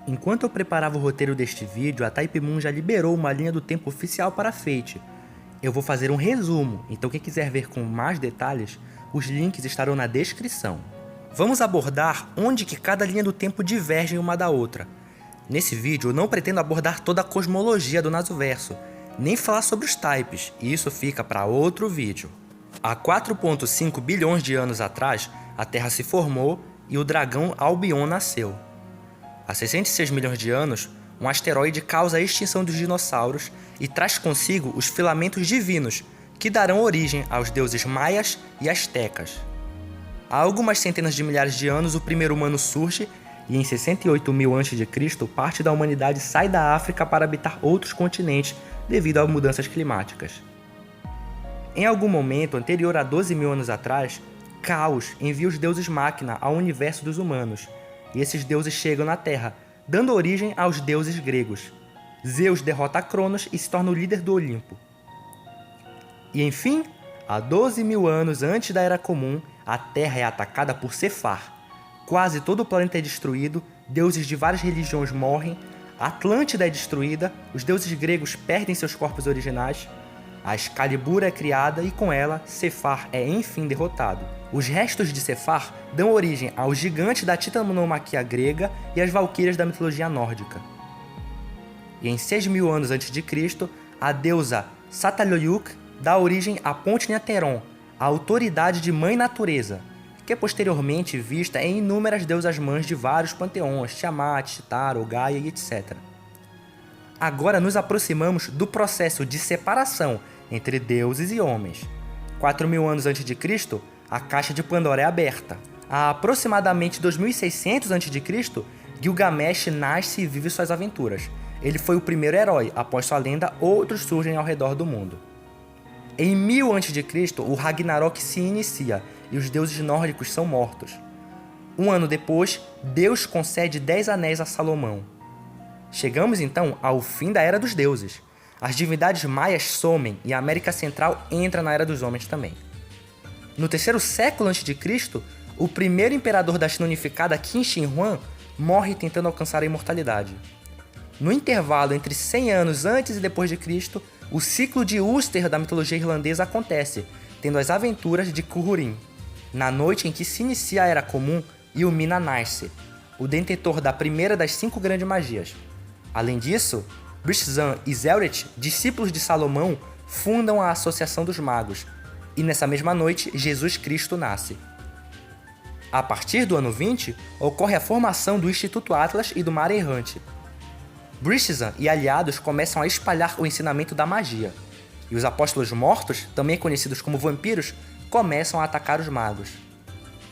Enquanto eu preparava o roteiro deste vídeo, a Type Moon já liberou uma linha do tempo oficial para Fate. Eu vou fazer um resumo, então quem quiser ver com mais detalhes, os links estarão na descrição. Vamos abordar onde que cada linha do tempo diverge uma da outra. Nesse vídeo eu não pretendo abordar toda a cosmologia do Nasuverso, nem falar sobre os types, e isso fica para outro vídeo. Há 4,5 bilhões de anos atrás, a Terra se formou e o dragão Albion nasceu. Há 66 milhões de anos, um asteroide causa a extinção dos dinossauros e traz consigo os filamentos divinos, que darão origem aos deuses maias e astecas. Há algumas centenas de milhares de anos, o primeiro humano surge e em 68 mil a.C., parte da humanidade sai da África para habitar outros continentes devido a mudanças climáticas. Em algum momento anterior a 12 mil anos atrás, Caos envia os deuses máquina ao universo dos humanos, e esses deuses chegam na Terra, dando origem aos deuses gregos. Zeus derrota Cronos e se torna o líder do Olimpo. E enfim, há 12 mil anos antes da Era Comum, a Terra é atacada por Sefar. Quase todo o planeta é destruído, deuses de várias religiões morrem, a Atlântida é destruída, os deuses gregos perdem seus corpos originais, a Excalibur é criada e com ela, Sefar é enfim derrotado. Os restos de Sefar dão origem aos gigantes da titanomaquia grega e às valquírias da mitologia nórdica. E em 6 mil anos antes de Cristo, a deusa Satalhöyük dá origem a Ponte-Neteron, a autoridade de Mãe Natureza, que é posteriormente vista em inúmeras deusas mães de vários panteões, Tiamat, Chitara, Gaia e etc. Agora nos aproximamos do processo de separação entre deuses e homens. 4 mil anos antes de Cristo, a caixa de Pandora é aberta. Há aproximadamente 2600 a.C., Gilgamesh nasce e vive suas aventuras. Ele foi o primeiro herói, após sua lenda, outros surgem ao redor do mundo. Em 1000 a.C., o Ragnarok se inicia e os deuses nórdicos são mortos. Um ano depois, Deus concede 10 anéis a Salomão. Chegamos então ao fim da Era dos Deuses. As divindades maias somem e a América Central entra na Era dos Homens também. No terceiro século a.C., o primeiro imperador da China unificada, Qin Shi Huang, morre tentando alcançar a imortalidade. No intervalo entre 100 anos antes e depois de Cristo, o ciclo de Uster da mitologia irlandesa acontece, tendo as aventuras de Cuchulainn. Na noite em que se inicia a Era Comum, Ilmina nasce, o detentor da primeira das 5 grandes magias. Além disso, Brishthan e Zelreth, discípulos de Salomão, fundam a Associação dos Magos, e nessa mesma noite Jesus Cristo nasce. A partir do ano 20, ocorre a formação do Instituto Atlas e do Mar Errante. Brishthan e aliados começam a espalhar o ensinamento da magia, e os Apóstolos Mortos, também conhecidos como vampiros, começam a atacar os magos.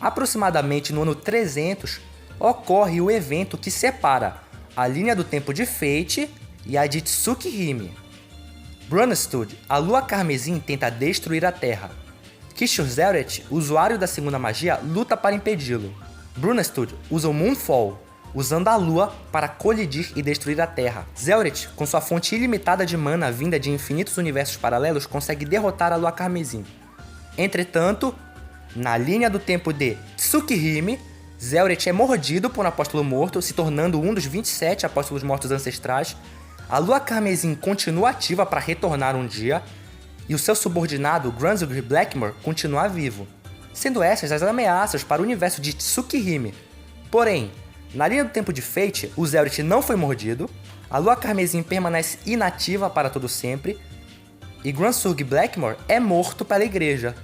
Aproximadamente no ano 300, ocorre o evento que separa a linha do tempo de Fate e a de Tsukihime. Brunastud, a lua carmesim, tenta destruir a Terra. Kishur-Zelreth, usuário da segunda magia, luta para impedi-lo. Brunastud usa o Moonfall, usando a lua para colidir e destruir a Terra. Zelreth, com sua fonte ilimitada de mana vinda de infinitos universos paralelos, consegue derrotar a lua carmesim. Entretanto, na linha do tempo de Tsukihime, Zelreth é mordido por um apóstolo morto, se tornando um dos 27 apóstolos mortos ancestrais. A lua carmesim continua ativa para retornar um dia, e o seu subordinado, Gransugr Blackmore, continua vivo, sendo essas as ameaças para o universo de Tsukihime. Porém, na linha do tempo de Fate, o Zelreth não foi mordido, a lua carmesim permanece inativa para todo sempre, e Gransugr Blackmore é morto pela igreja.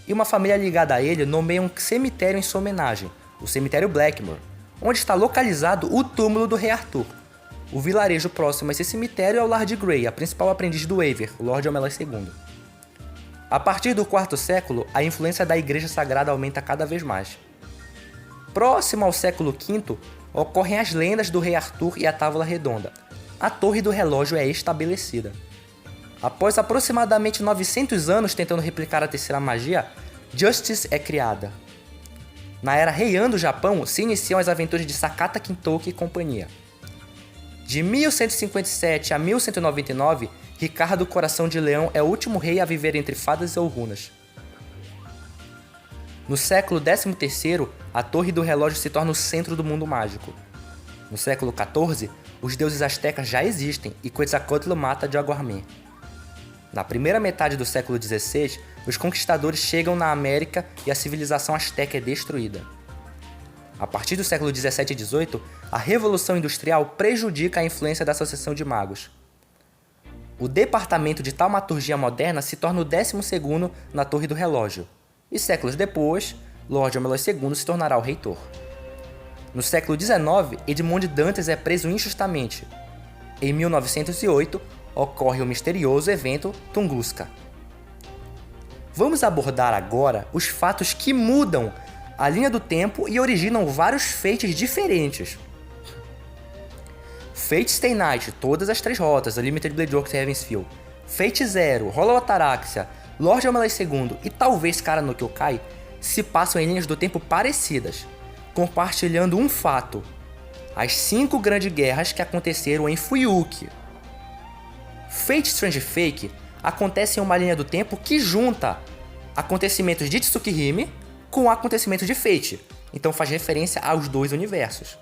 E uma família ligada a ele nomeia um cemitério em sua homenagem, o Cemitério Blackmore, onde está localizado o túmulo do Rei Arthur. O vilarejo próximo a esse cemitério é o Lar de Grey, a principal aprendiz do Eivor, o Lord Omelas II. A partir do quarto século, a influência da Igreja Sagrada aumenta cada vez mais. Próximo ao século V, ocorrem as lendas do Rei Arthur e a Távola Redonda. A Torre do Relógio é estabelecida. Após aproximadamente 900 anos tentando replicar a terceira magia, Justice é criada. Na Era Heian do Japão, se iniciam as aventuras de Sakata Kintoki e companhia. De 1157 a 1199, Ricardo Coração de Leão é o último rei a viver entre fadas e Elrunas. No século XIII, a Torre do Relógio se torna o centro do mundo mágico. No século XIV, os deuses astecas já existem e Quetzalcóatl mata Jaguarman. Na primeira metade do século XVI, os conquistadores chegam na América e a civilização asteca é destruída. A partir do século XVII e XVIII, a Revolução Industrial prejudica a influência da Associação de Magos. O Departamento de Taumaturgia Moderna se torna o 12º na Torre do Relógio, e séculos depois, Lord Homelos II se tornará o reitor. No século XIX, Edmond Dantes é preso injustamente. Em 1908, ocorre o misterioso evento Tunguska. Vamos abordar agora os fatos que mudam a linha do tempo e originam vários fates diferentes. Fate Stay Night, todas as 3 rotas, Unlimited Blade Works e Heaven's Feel, Fate Zero, Hollow Ataraxia, Lord Homelos II e talvez Kara no Kyokai se passam em linhas do tempo parecidas, compartilhando um fato: as 5 grandes guerras que aconteceram em Fuyuki. Fate Strange Fake acontece em uma linha do tempo que junta acontecimentos de Tsukihime com acontecimentos de Fate, então faz referência aos 2 universos.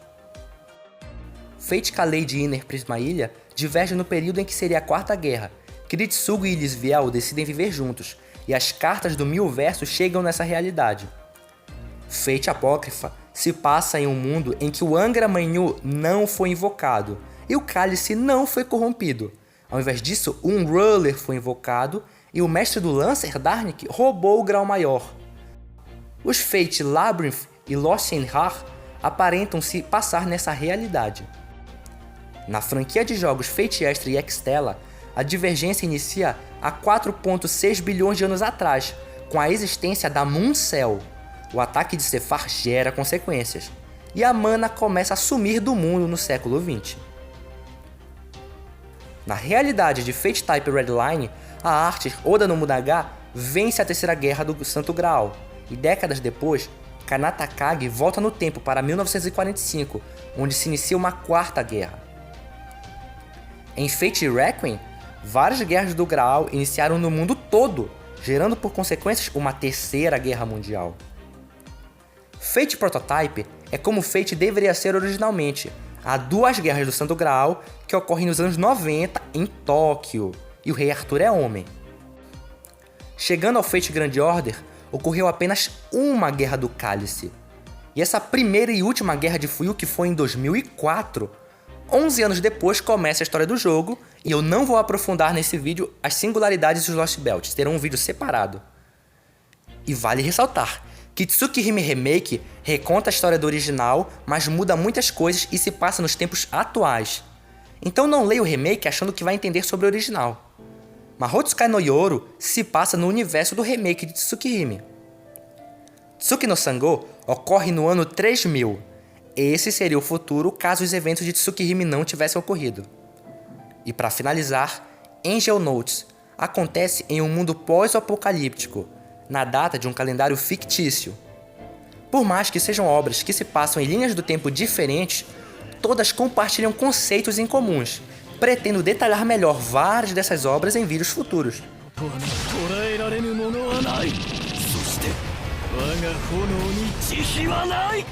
Fate Kaleid e Inner Prisma Ilha divergem no período em que seria a Quarta Guerra. Kiritsugu e Lisviel decidem viver juntos, e as cartas do Mil-Verso chegam nessa realidade. Fate Apócrifa se passa em um mundo em que o Angra Mainyu não foi invocado, e o Cálice não foi corrompido. Ao invés disso, um Ruler foi invocado, e o mestre do Lancer, Darnik, roubou o Grau Maior. Os Fate Labyrinth e Loshenhar aparentam se passar nessa realidade. Na franquia de jogos Fate Extra e Extella, a divergência inicia há 4,6 bilhões de anos atrás, com a existência da Moon Cell. O ataque de Sephar gera consequências, e a mana começa a sumir do mundo no século XX. Na realidade de Fate Type Redline, a Archer Oda Nobunaga vence a Terceira Guerra do Santo Graal, e décadas depois, Kanata Kage volta no tempo para 1945, onde se inicia uma Quarta Guerra. Em Fate Requiem, várias guerras do Graal iniciaram no mundo todo, gerando por consequências uma Terceira Guerra Mundial. Fate Prototype é como Fate deveria ser originalmente. Há 2 guerras do Santo Graal que ocorrem nos anos 90 em Tóquio, e o Rei Arthur é homem. Chegando ao Fate Grand Order, ocorreu apenas uma Guerra do Cálice. E essa primeira e última guerra de Fuyuki foi em 2004. 11 anos depois começa a história do jogo, e eu não vou aprofundar nesse vídeo as singularidades dos Lost Belts, terão um vídeo separado. E vale ressaltar que Tsukihime Remake reconta a história do original, mas muda muitas coisas e se passa nos tempos atuais. Então não leia o remake achando que vai entender sobre o original. Mahotsukai no Yoru se passa no universo do remake de Tsukihime. Tsuki no Sango ocorre no ano 3000. Esse seria o futuro caso os eventos de Tsukihime não tivessem ocorrido. E para finalizar, Angel Notes acontece em um mundo pós-apocalíptico, na data de um calendário fictício. Por mais que sejam obras que se passam em linhas do tempo diferentes, todas compartilham conceitos em comuns. Pretendo detalhar melhor várias dessas obras em vídeos futuros. そして我が炎に慈悲はない